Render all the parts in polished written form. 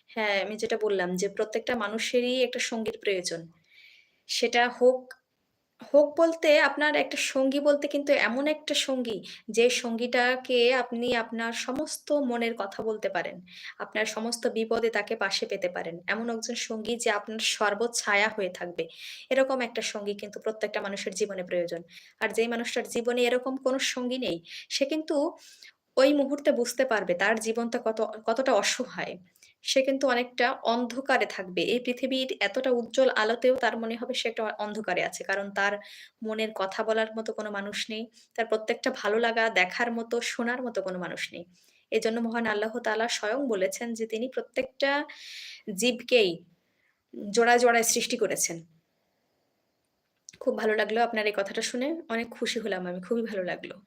হ্যাঁ, আমি যেটা বললাম যে প্রত্যেকটা মানুষেরই একটা সঙ্গীর প্রয়োজন। সেটা হোক বলতে আপনার একটা সঙ্গী বলতে কিন্তু এমন একটা সঙ্গী, যে সঙ্গীটাকে আপনি আপনার সমস্ত মনের কথা বলতে পারেন। আপনার সমস্ত বিপদে তাকে পাশে পেতে পারেন। এমন একজন সঙ্গী যে আপনার সর্বছায়া হয়ে থাকবে। এরকম একটা সঙ্গী কিন্তু প্রত্যেকটা মানুষের জীবনে প্রয়োজন। আর যেই মানুষটার জীবনে এরকম কোনো সঙ্গী নেই, সে কিন্তু ওই মুহূর্তে বুঝতে পারবে তার জীবনটা কতটা অসহায়। সে কিন্তু অনেকটা অন্ধকারে থাকবে। এই পৃথিবীর এতটা উজ্জ্বল আলোতেও তার মনে হবে সে একটা অন্ধকারে আছে। কারণ তার মনের কথা বলার মতো কোনো মানুষ নেই। তার প্রত্যেকটা ভালো লাগা দেখার মতো, শোনার মতো কোনো মানুষ নেই। এজন্য মহান আল্লাহ তাআলা স্বয়ং বলেছেন যে তিনি প্রত্যেকটা জীবকেই জোড়ায়, জোড়ায় সৃষ্টি করেছেন। খুব ভালো লাগলো আপনার এই কথাটা শুনে। অনেক খুশি হলাম আমি। খুবই ভালো লাগলো।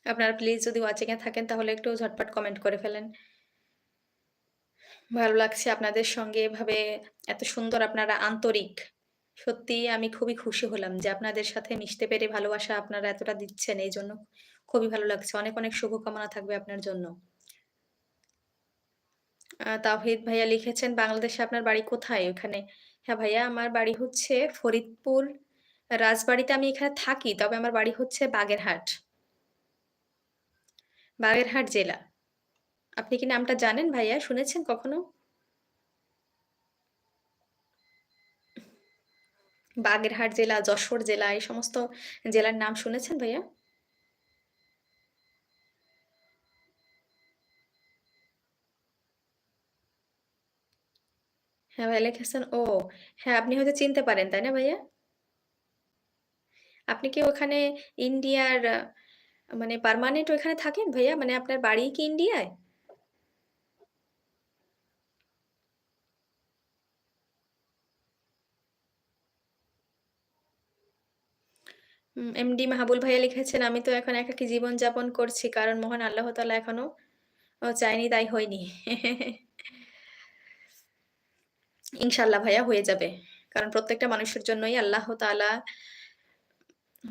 আপনারা প্লিজ যদি ওয়াচিং এ থাকেন তাহলে একটু ঝটপট কমেন্ট করে ফেলেন। ভালো লাগছে আপনাদের সঙ্গে এভাবে এত সুন্দর আপনারা আন্তরিক। সত্যিই আমি খুবই খুশি হলাম যে আপনাদের সাথে মিশতে পেরে ভালোবাসা আপনারা এতটা দিচ্ছেন এইজন্য খুবই ভালো লাগছে। অনেক, অনেক শুভকামনা থাকবে আপনার জন্য। তাওহিদ ভাইয়া লিখেছেন, "বাংলাদেশে আপনার বাড়ি কোথায়?" ওখানে হ্যাঁ, ভাইয়া আমার বাড়ি হচ্ছে ফরিদপুর রাজবাড়িতে আমি এখানে থাকি। তবে আমার বাড়ি হচ্ছে বাগেরহাট। বাগেরহাট জেলা। আপনি কি নামটা জানেন ভাইয়া? শুনেছেন কখনো? বাগেরহাট জেলা, যশোর জেলা এই সমস্ত জেলার নাম শুনেছেন ভাইয়া? হ্যাঁ, ভাইয়া লিখেছেন ও! হ্যাঁ, আপনি হয়তো চিনতে পারেন, তাই না ভাইয়া? আপনি কি ওখানে ইন্ডিয়ার মানে পার্মানেন্ট ওইখানে থাকেন ভাইয়া? মানে আপনার বাড়ি কি ইন্ডিয়ায়? এমডি মাহবুল ভাইয়া লিখেছেন, "আমি তো এখন একাকী জীবনযাপন করছি। কারণ মহান আল্লাহ তাআলা এখনো চায়নি তাই হয়নি।" ইনশাআল্লাহ ভাইয়া হয়ে যাবে। কারণ প্রত্যেকটা মানুষের জন্যই আল্লাহ তাআলা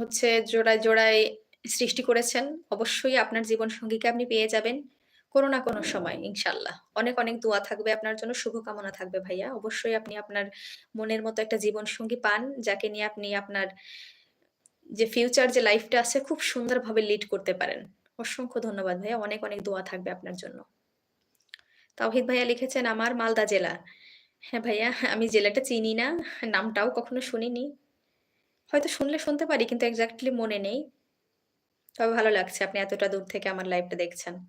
হচ্ছে জোড়ায়, জোড়ায় সৃষ্টি করেছেন। অবশ্যই আপনার জীবনসঙ্গীকে আপনি পেয়ে যাবেন। কোনো না কোনো সময় ইনশাআল্লাহ। অনেক, অনেক দোয়া থাকবে আপনার জন্য, শুভকামনা থাকবে ভাইয়া। অবশ্যই আপনি আপনার মনের মতো একটা জীবনসঙ্গী পান, যাকে নিয়ে আপনি আপনার যে ফিউচার যে লাইফটা আছে খুব সুন্দরভাবে লিড করতে পারেন। অসংখ্য ধন্যবাদ ভাইয়া। অনেক, অনেক দোয়া থাকবে আপনার জন্য। তাওহিদ ভাইয়া লিখেছেন, "আমার মালদা জেলা।" হ্যাঁ ভাইয়া, আমি জেলাটা চিনি না। নামটাও কখনো শুনিনি। হয়তো শুনলে শুনতে পারি কিন্তু এক্সাক্টলি মনে নেই। তবে ভালো লাগছে আপনি এতটা দূর থেকে আমার লাইভটা দেখছেন।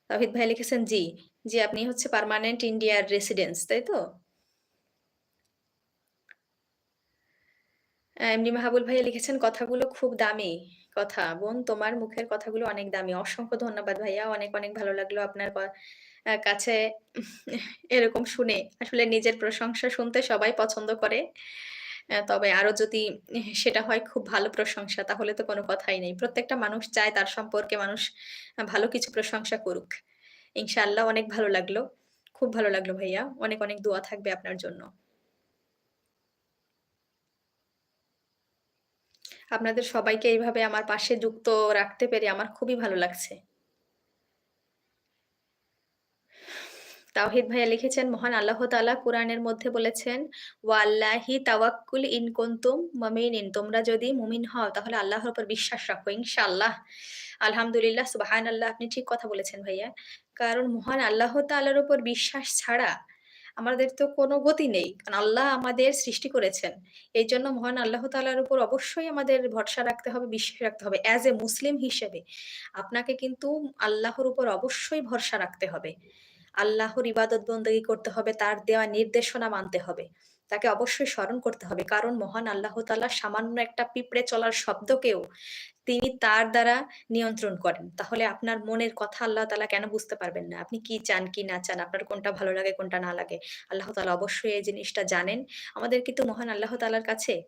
তাওহিদ ভাইয়া লিখেছেন, "জি।" জি, আপনি হচ্ছে পার্মানেন্ট ইন্ডিয়ার রেসিডেন্স, তাই তো? এমনি মাহবুল ভাইয়া লিখেছেন, "কথাগুলো খুব দামি কথা। বোন তোমার মুখের কথাগুলো অনেক দামি।" অসংখ্য ধন্যবাদ ভাইয়া। অনেক, অনেক ভালো লাগলো আপনার কাছে এরকম শুনে। আসলে নিজের প্রশংসা শুনতে সবাই পছন্দ করে। তবে আরো যদি সেটা হয় খুব ভালো প্রশংসা তাহলে তো কোনো কথাই নেই। প্রত্যেকটা মানুষ চায় তার সম্পর্কে মানুষ ভালো কিছু প্রশংসা করুক। ইনশাআল্লাহ অনেক ভালো লাগলো। খুব ভালো লাগলো ভাইয়া। অনেক, অনেক দোয়া থাকবে আপনার জন্য। আপনাদের সবাইকে এইভাবে আমার পাশে যুক্ত রাখতে পেরে আমার খুবই ভালো লাগছে। তাওহিদ ভাইয়া লিখেছেন, মহান আল্লাহ তাআলা কুরআনের মধ্যে বলেছেন, "ওয়াল্লাহি তাওয়াক্কুল ইন কুনতুম মুমিনিন।" তোমরা যদি মুমিন হও তাহলে আল্লাহর উপর বিশ্বাস রাখো। ইনশাআল্লাহ। আলহামদুলিল্লাহ, সুবহানাল্লাহ আপনি ঠিক কথা বলেছেন ভাইয়া। কারণ মহান আল্লাহ তাআলার উপর বিশ্বাস ছাড়া আমাদের তো কোনো গতি নেই। কারণ আল্লাহ আমাদের সৃষ্টি করেছেন। এইজন্য মহান আল্লাহ তাআলার উপর অবশ্যই আমাদের ভরসা রাখতে হবে, বিশ্বাস রাখতে হবে। অ্যাজ এ মুসলিম হিসেবে আপনাকে কিন্তু আল্লাহর উপর অবশ্যই ভরসা রাখতে হবে। আল্লাহর ইবাদত বন্দেগী করতে হবে, তার দেওয়া নির্দেশনা মানতে হবে। তাকে অবশ্যই স্মরণ করতে হবে। কারণ মহান আল্লাহ তাআলা সামান্য একটা পিঁপড়ে চলার শব্দকেও তিনি তার দ্বারা নিয়ন্ত্রণ করেন। তাহলে আপনার মনের কথা আল্লাহ তাআলা কেন বুঝতে পারবেন না? আপনি কি চান, কি না চান, আপনার কোনটা ভালো লাগে, কোনটা না লাগে। আল্লাহ তাআলা অবশ্যই এই জিনিসটা জানেন। আমাদের কিন্তু মহান আল্লাহ তাআলার কাছে